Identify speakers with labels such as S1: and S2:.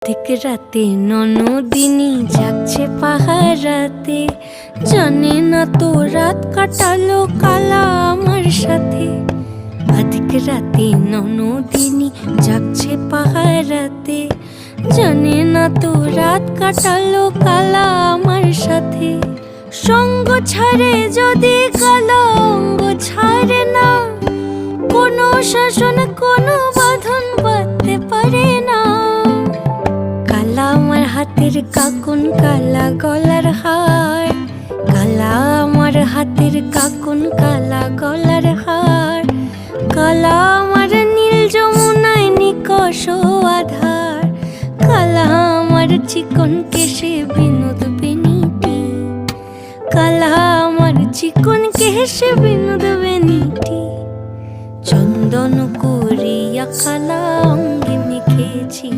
S1: ঠিক রাতে ননদিনী জাগছে পাহারাতে, জানে না তো রাত কাটালো কালা আমার সাথে। আধিক রাতে ননদিনী জাগছে পাহারাতে, জানে না তো রাত কাটালো কালা আমার সাথে। সঙ্গ ছাড়ে যদি কালো অঙ্গ ছাড়ে না, কোনো শাসন কোনো বাঁধন বাঁধতে পারে না। কালা আমার হাতের কাকুন কালা গলার হার, কালা আমার হাতের কাকুন কালা গলার হার। কালা আমার নীল যমুনায় নিকষ আধার, কালা আমার চিকন কেশে বিনোদ বেনিটি, কালা আমার চিকন কেশে বিনোদ বেনিটি। চন্দন করিয়া কালা অঙ্গে মেখেছি।